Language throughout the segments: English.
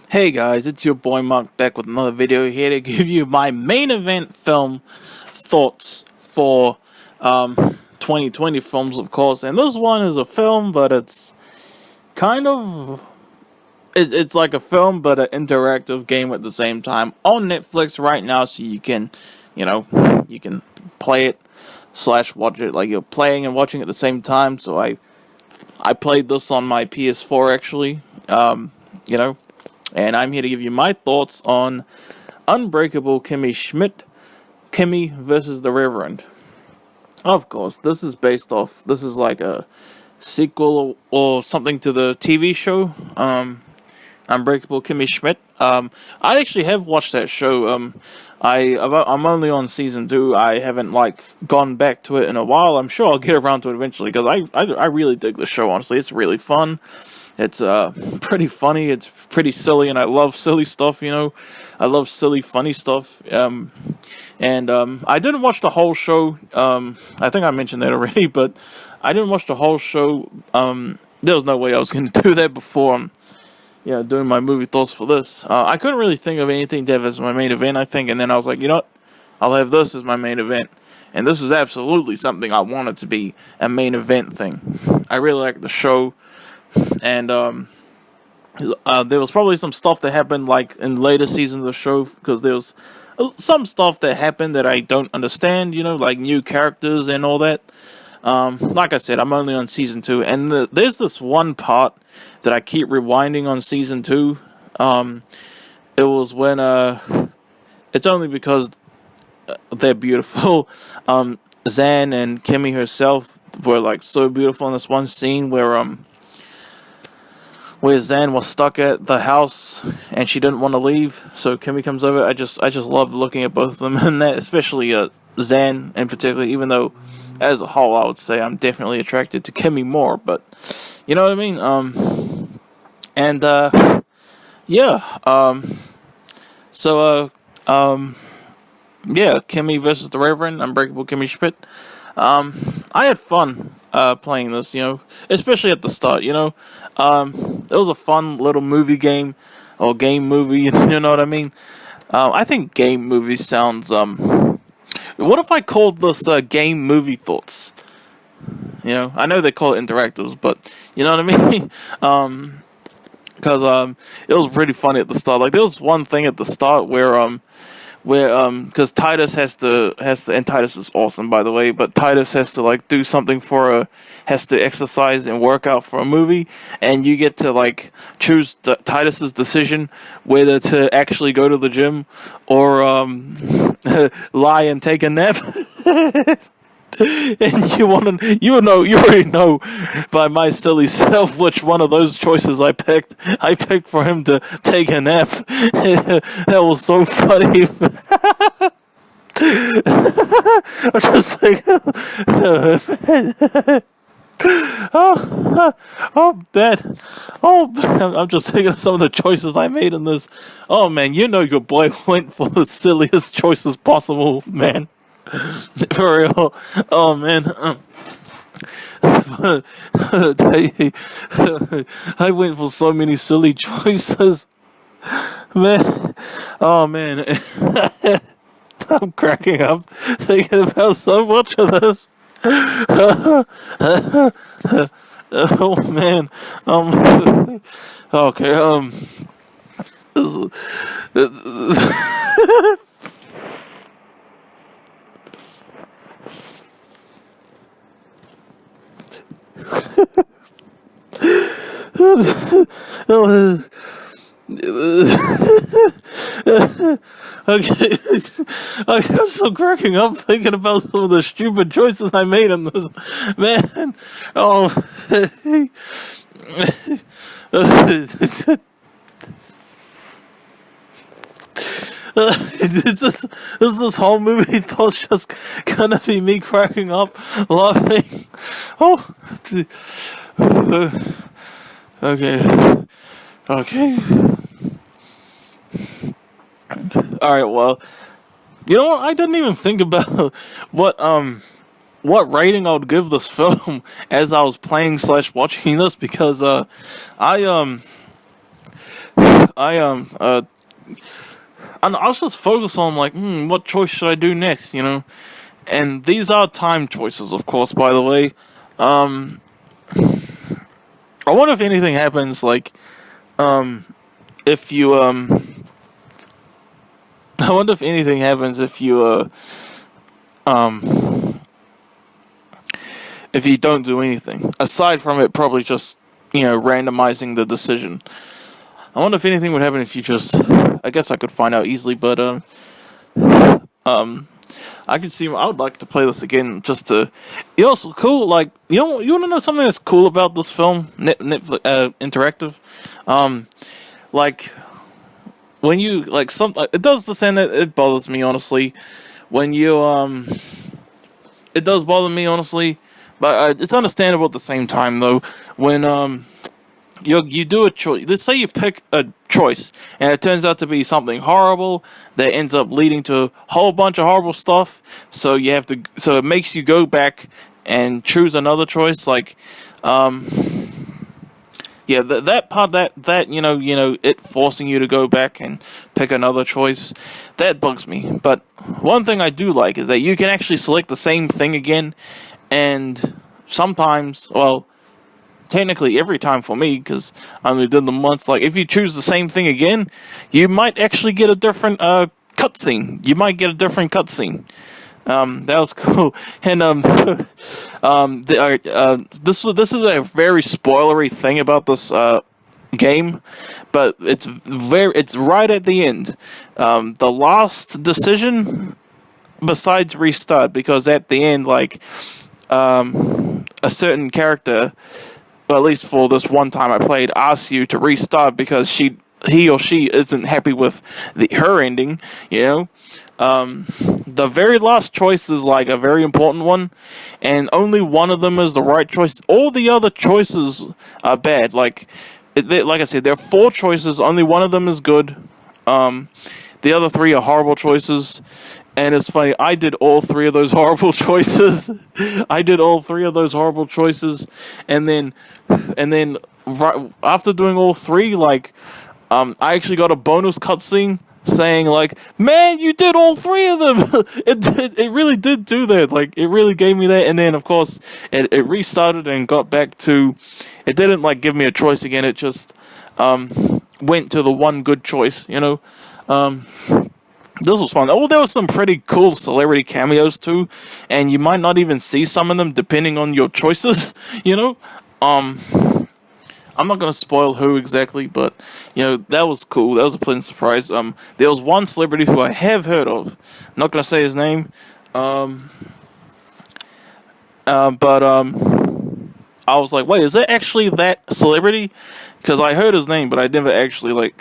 Hey guys, it's your boy Mark back with another video here to give you my main event film thoughts for 2020 films, of course. And this one is a film, but it's kind of it's like a film but an interactive game at the same time on Netflix right now, so you can you can play it slash watch it, like you're playing and watching at the same time. So I played this on my PS4 actually, you know. And I'm here to give you my thoughts on Unbreakable Kimmy Schmidt, Kimmy versus the Reverend. Of course, this is like a sequel or something to the TV show, Unbreakable Kimmy Schmidt. I actually have watched that show. I'm only on season 2. I haven't gone back to it in a while. I'm sure I'll get around to it eventually because I really dig the show. Honestly, it's really fun. It's pretty funny. It's pretty silly, and I love silly stuff. I love silly, funny stuff. And I didn't watch the whole show. I think I mentioned that already, but I didn't watch the whole show. There was no way I was going to do that before. Doing my movie thoughts for this. I couldn't really think of anything to have as my main event, I think, and then I was like, you know what? I'll have this as my main event. And this is absolutely something I wanted to be a main event thing. I really like the show. And there was probably some stuff that happened in later seasons of the show, because there was some stuff that happened that I don't understand, like new characters and all that. Like I said, I'm only on season 2, and there's this one part that I keep rewinding on season 2. It was when it's only because they're beautiful. Zan and Kimmy herself were so beautiful in this one scene where Zan was stuck at the house and she didn't want to leave, so Kimmy comes over. I just love looking at both of them, and that, especially Zan in particular, even though as a whole I would say I'm definitely attracted to Kimmy more, but you know what I mean? Kimmy versus the Reverend, Unbreakable Kimmy Schmidt. I had fun playing this, especially at the start, it was a fun little movie game, or game movie, you know what I mean? I think game movie sounds, what if I called this game movie thoughts? I know they call it interactives, but you know what I mean? Because it was pretty funny at the start. There was one thing at the start where because Titus has to, and Titus is awesome, by the way, but Titus has to do something has to exercise and work out for a movie, and you get to choose Titus's decision whether to actually go to the gym or lie and take a nap. And you already know by my silly self which one of those choices I picked. I picked for him to take a nap. That was so funny. I'm just like, I'm dead. I'm just thinking of some of the choices I made in this. Oh man, your boy went for the silliest choices possible, man. For real. Oh man. I went for so many silly choices, man. Oh man. I'm cracking up thinking about so much of this. Oh man. Okay. Okay, I got so cracking up thinking about some of the stupid choices I made in this, man. Oh, this whole movie thoughts just gonna be me cracking up, laughing. Oh, okay. All right. Well, you know what? I didn't even think about what rating I would give this film as I was playing slash watching this, because I and I was just focused on like, what choice should I do next? And these are time choices, of course. By the way, I wonder if anything happens like, if you I wonder if anything happens if you don't do anything aside from it probably just randomizing the decision. I wonder if anything would happen if you just. I guess I could find out easily, but I could see. I would like to play this again just to. Also cool. Like you want to know something that's cool about this film, Netflix interactive. Like when you like some. It does the same. It bothers me honestly. When you it does bother me honestly, but it's understandable at the same time though. When you do a choice. Let's say you pick a choice, and it turns out to be something horrible that ends up leading to a whole bunch of horrible stuff. So you have to. So it makes you go back and choose another choice. Like, yeah, that part that it forcing you to go back and pick another choice, that bugs me. But one thing I do like is that you can actually select the same thing again, and sometimes, well. Technically every time for me, because I only did them once. Like if you choose the same thing again, you might actually get a different cutscene. You might get a different cutscene. That was cool. And this is a very spoilery thing about this game, but it's right at the end. The last decision, besides restart, because at the end, like a certain character. Well, at least for this one time I played, asks you to restart because he or she isn't happy with her ending, The very last choice is like a very important one, and only one of them is the right choice. All the other choices are bad. Like I said, there are 4 choices, only one of them is good. The other 3 are horrible choices. And it's funny, I did all 3 of those horrible choices. And then right after doing all 3, like, I actually got a bonus cutscene saying, like, man, you did all 3 of them. It really did do that. Like, it really gave me that. And then, of course, it restarted and got back to. It didn't like give me a choice again. It just went to the one good choice. This was fun. Oh, there was some pretty cool celebrity cameos too, and you might not even see some of them depending on your choices. I'm not gonna spoil who exactly, but that was cool. That was a pleasant surprise. There was one celebrity who I have heard of. I'm not gonna say his name. But I was like, wait, is that actually that celebrity? Because I heard his name, but I never actually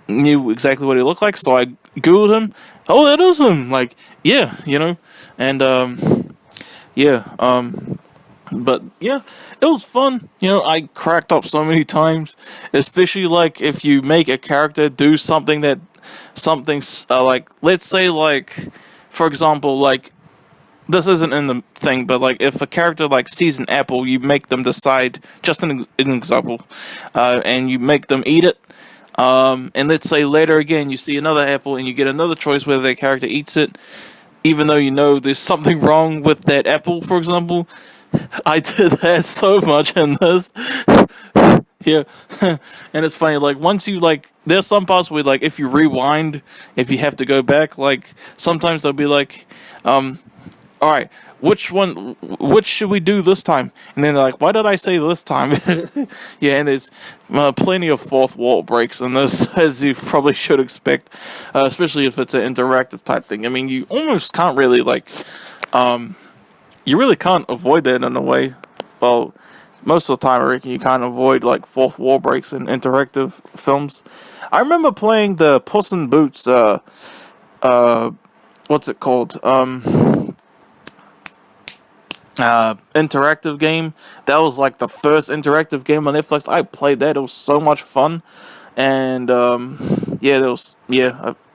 knew exactly what he looked like, so I googled him. Oh, that is him. Like, yeah, and yeah, but yeah, it was fun. I cracked up so many times, especially like if you make a character do something like, let's say, like, for example, like, this isn't in the thing, but like if a character like sees an apple, you make them decide, just an example, and you make them eat it. And let's say later again you see another apple and you get another choice whether that character eats it, even though there's something wrong with that apple, for example. I did that so much in this. Yeah. And it's funny, like once you there's some parts where like if you rewind, if you have to go back, like sometimes they'll be like, alright, which should we do this time? And then they're like, why did I say this time? Yeah, and there's plenty of fourth wall breaks in this, as you probably should expect, especially if it's an interactive type thing. I mean, you almost can't really, you really can't avoid that in a way. Well, most of the time I reckon you can't avoid, fourth wall breaks in interactive films. I remember playing the Puss in Boots, what's it called? Interactive game. That was the first interactive game on Netflix. I played that. It was so much fun. And I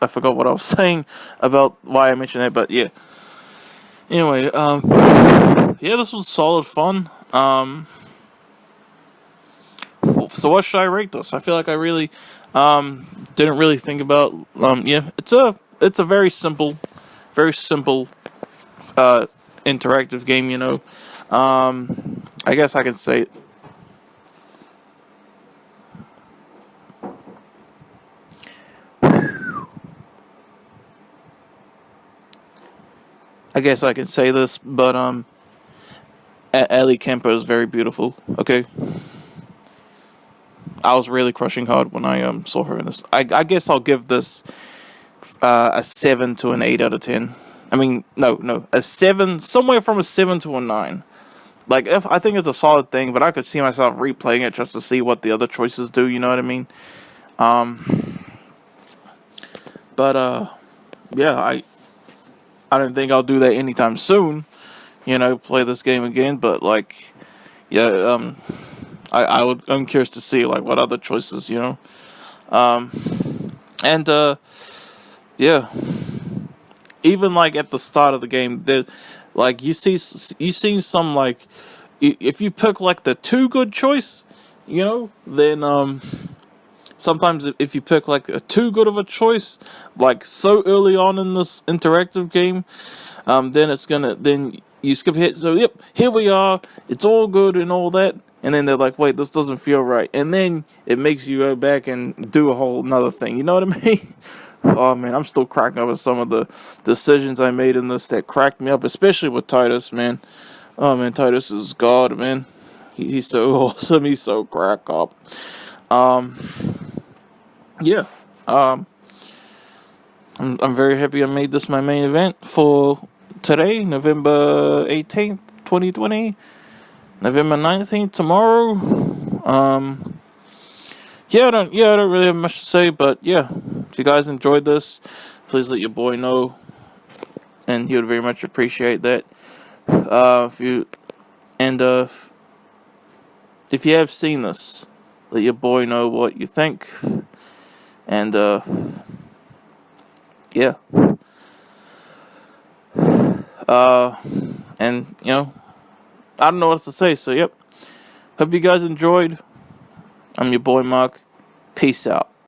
forgot what I was saying about why I mentioned that, but yeah. Anyway, this was solid fun. So what should I rate this? I feel like I really Didn't really think about. Yeah, it's a very simple interactive game. I guess I can say. I guess I can say this, but Ellie Kemper is very beautiful. Okay, I was really crushing hard when I saw her in this. I guess I'll give this a 7 to an 8 out of 10. I mean, no, a 7, somewhere from a 7 to a 9. Like, if I think it's a solid thing, but I could see myself replaying it just to see what the other choices do. You know what I mean? But yeah, I don't think I'll do that anytime soon. Play this game again. But like, yeah, I'm curious to see like what other choices. And yeah, even like at the start of the game, there, like you see some like, if you pick like the too good choice, then sometimes if you pick like a too good of a choice, like so early on in this interactive game, then you skip ahead. So yep, here we are. It's all good and all that. And then they're like, wait, this doesn't feel right. And then it makes you go back and do a whole another thing. You know what I mean? Oh man, I'm still cracking up with some of the decisions I made in this that cracked me up, especially with Titus, man. Oh man, Titus is God, man. He's so awesome. He's so crack up. Yeah. I'm very happy I made this my main event for today, November 18th, 2020. November 19th, tomorrow. Yeah, I don't really have much to say, but yeah, if you guys enjoyed this, please let your boy know, and he would very much appreciate that. If you have seen this, let your boy know what you think, and yeah, and I don't know what else to say. So yep, hope you guys enjoyed. I'm your boy Mark. Peace out.